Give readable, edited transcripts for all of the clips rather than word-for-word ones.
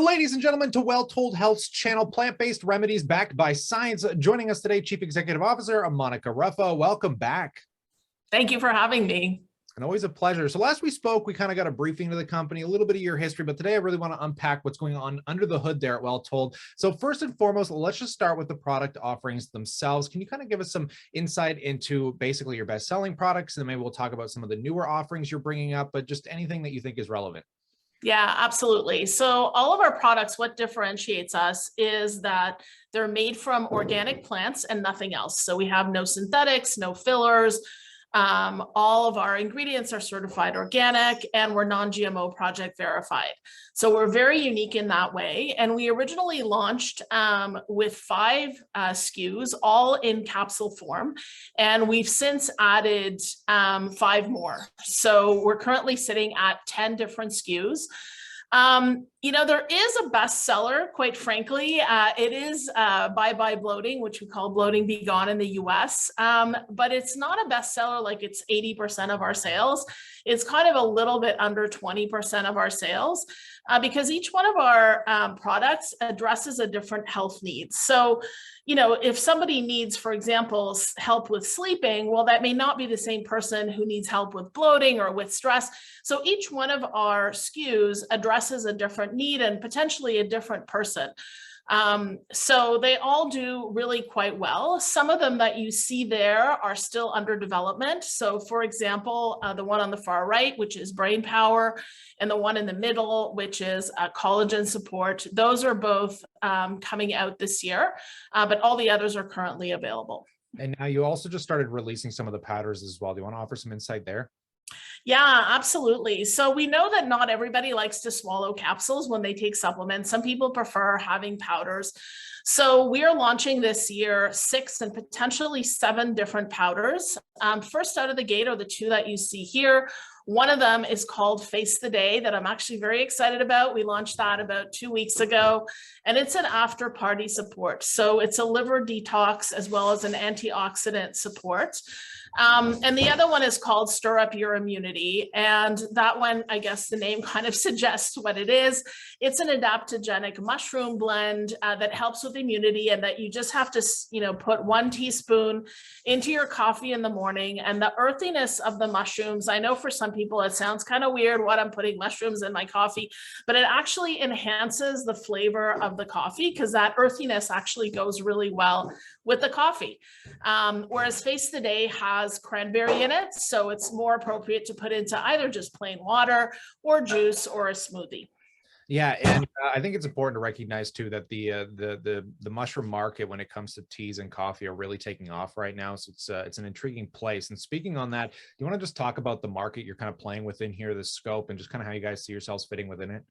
Welcome, ladies and gentlemen, to Well Told Health's channel, Plant-Based Remedies Backed by Science. Joining us today, Chief Executive Officer Monica Ruffo. Welcome back. Thank you for having me. And always a pleasure. So last we spoke, we kind of got a briefing to the company, a little bit of your history, but today I really want to unpack what's going on under the hood there at Well Told. So first and foremost, let's just start with the product offerings themselves. Can you kind of give us some insight into basically your best-selling products? And then maybe we'll talk about some of the newer offerings you're bringing up, but just anything that you think is relevant. Yeah, absolutely. So all of our products, what differentiates us is that they're made from organic plants and nothing else. So we have no synthetics, no fillers. All of our ingredients are certified organic and we're non-GMO project verified. So we're very unique in that way. And we originally launched with 5 SKUs, all in capsule form. And we've since added 5 more. So we're currently sitting at 10 different SKUs. You know, there is a bestseller, quite frankly. It is Bye Bye Bloating, which we call Bloating Be Gone in the US. But it's not a bestseller like it's 80% of our sales. It's kind of a little bit under 20% of our sales because each one of our products addresses a different health need. So, you know, if somebody needs, for example, help with sleeping, well, that may not be the same person who needs help with bloating or with stress. So each one of our SKUs addresses a different need and potentially a different person. So they all do really quite well. Some of them that you see there are still under development. So for example, the one on the far right, which is brain power, and the one in the middle, which is collagen support. Those are both coming out this year, but all the others are currently available. And now you also just started releasing some of the powders as well. Do you want to offer some insight there? Yeah, absolutely. So we know that not everybody likes to swallow capsules when they take supplements. Some people prefer having powders. So we are launching this year 6 and potentially 7 different powders. First out of the gate are the 2 that you see here. One of them is called Face the Day that I'm actually very excited about. We launched that about 2 weeks ago, and it's an after party support. So it's a liver detox as well as an antioxidant support. And the other one is called Stir Up Your Immunity. And that one, I guess the name kind of suggests what it is. It's an adaptogenic mushroom blend that helps with immunity, and that you just have to, you know, put 1 teaspoon into your coffee in the morning. And the earthiness of the mushrooms, I know for some people it sounds kind of weird what I'm putting mushrooms in my coffee, but it actually enhances the flavor of the coffee because that earthiness actually goes really well with the coffee. Whereas Face the Day has cranberry in it, so it's more appropriate to put into either just plain water or juice or a smoothie. Yeah, and I think it's important to recognize too that the mushroom market when it comes to teas and coffee are really taking off right now. So it's an intriguing place. And speaking on that, do you want to just talk about the market you're kind of playing within here, the scope, and just kind of how you guys see yourselves fitting within it?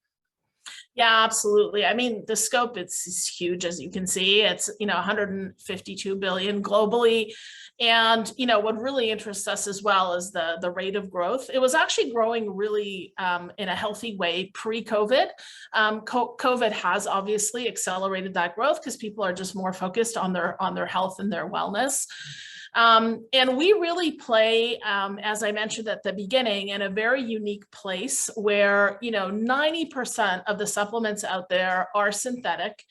Yeah, absolutely. I mean, the scope, it's huge, as you can see. It's, you know, 152 billion globally. And, you know, what really interests us as well is the rate of growth. It was actually growing really in a healthy way pre-COVID. COVID has obviously accelerated that growth because people are just more focused on their health and their wellness. And we really play, as I mentioned at the beginning, in a very unique place where, you know, 90% of the supplements out there are synthetic.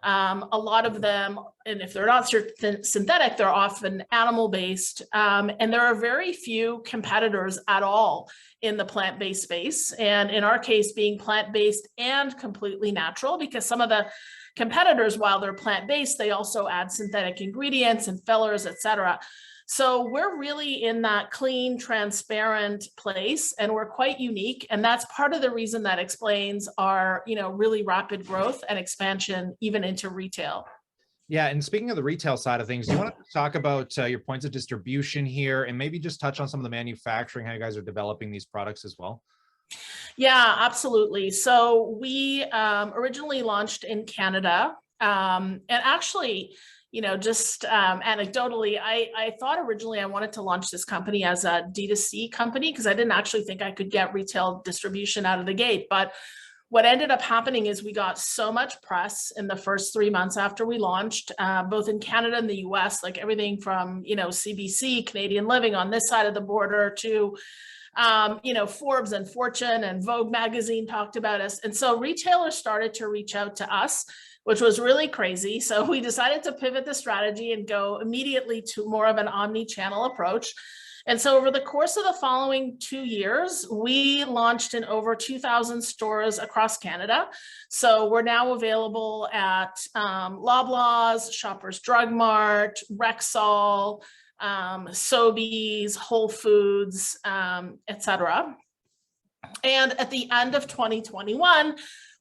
A lot of them, and if they're not synthetic, they're often animal-based. And there are very few competitors at all in the plant-based space. And in our case, being plant-based and completely natural, because some of the competitors, while they're plant-based, they also add synthetic ingredients and fillers, et cetera. So we're really in that clean, transparent place, and we're quite unique. And that's part of the reason that explains our, you know, really rapid growth and expansion even into retail. Yeah, and speaking of the retail side of things, do you want to talk about your points of distribution here and maybe just touch on some of the manufacturing, how you guys are developing these products as well? Yeah, absolutely. So we originally launched in Canada, and actually, you know, just anecdotally, I thought originally I wanted to launch this company as a D2C company because I didn't actually think I could get retail distribution out of the gate. But what ended up happening is we got so much press in the first 3 months after we launched, both in Canada and the US, like everything from, you know, CBC, Canadian Living on this side of the border to Forbes and Fortune and Vogue magazine talked about us. And so retailers started to reach out to us, which was really crazy. So we decided to pivot the strategy and go immediately to more of an omni-channel approach. And so over the course of the following 2 years, we launched in over 2,000 stores across Canada. So we're now available at Loblaws, Shoppers Drug Mart, Rexall, Sobeys, Whole Foods, etc. And at the end of 2021,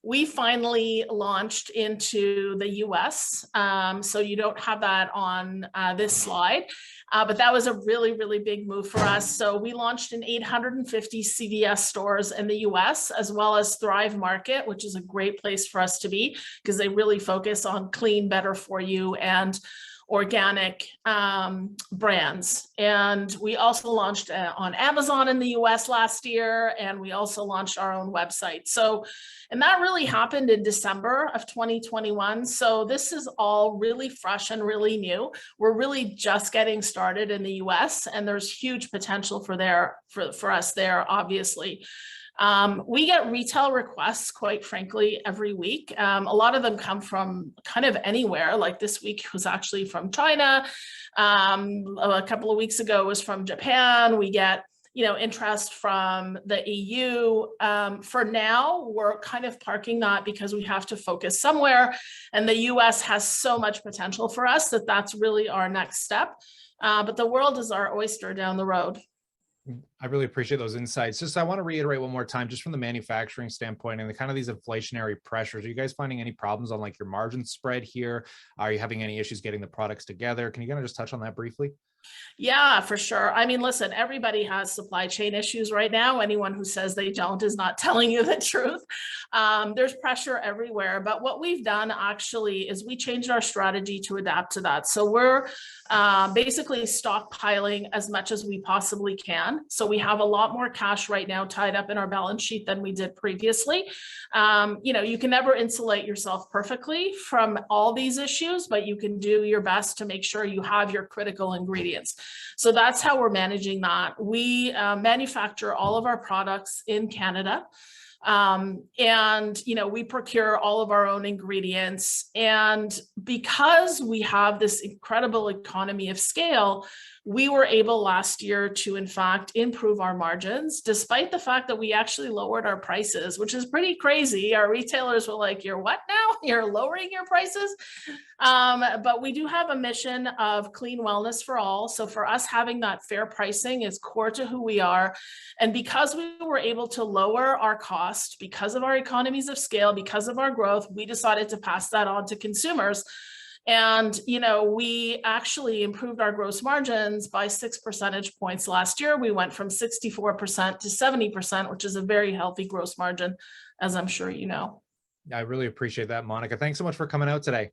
we finally launched into the US. So you don't have that on this slide, but that was a really, really big move for us. So we launched in 850 CVS stores in the US, as well as Thrive Market, which is a great place for us to be because they really focus on clean, better for you and organic brands. And we also launched on Amazon in the US last year, and we also launched our own website. So, and that really happened in December of 2021. So this is all really fresh and really new. We're really just getting started in the US, and there's huge potential for us there, obviously. We get retail requests, quite frankly, every week. A lot of them come from kind of anywhere. Like this week was actually from China. A couple of weeks ago was from Japan. We get, interest from the EU. For now, we're kind of parking that because we have to focus somewhere. And the US has so much potential for us that that's really our next step. But the world is our oyster down the road. I really appreciate those insights. Just I want to reiterate one more time, just from the manufacturing standpoint and the kind of these inflationary pressures. Are you guys finding any problems on like your margin spread here? Are you having any issues getting the products together? Can you kind of just touch on that briefly? Yeah, for sure. I mean, listen, everybody has supply chain issues right now. Anyone who says they don't is not telling you the truth. There's pressure everywhere. But what we've done actually is we changed our strategy to adapt to that. So we're basically stockpiling as much as we possibly can. So we have a lot more cash right now tied up in our balance sheet than we did previously. You can never insulate yourself perfectly from all these issues, but you can do your best to make sure you have your critical ingredients. So that's how we're managing that. We manufacture all of our products in Canada. We procure all of our own ingredients. And because we have this incredible economy of scale, we were able last year to, in fact, improve our margins, despite the fact that we actually lowered our prices, which is pretty crazy. Our retailers were like, "You're what now? You're lowering your prices?" But we do have a mission of clean wellness for all. So for us, having that fair pricing is core to who we are. And because we were able to lower our cost, because of our economies of scale, because of our growth, we decided to pass that on to consumers. And, we actually improved our gross margins by 6 percentage points last year. We went from 64% to 70%, which is a very healthy gross margin, as I'm sure you know. I really appreciate that, Monica. Thanks so much for coming out today.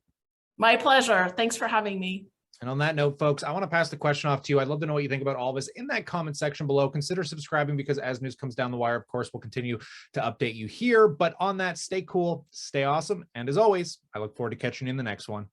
My pleasure. Thanks for having me. And on that note, folks, I want to pass the question off to you. I'd love to know what you think about all of this in that comment section below. Consider subscribing because as news comes down the wire, of course, we'll continue to update you here. But on that, stay cool, stay awesome. And as always, I look forward to catching you in the next one.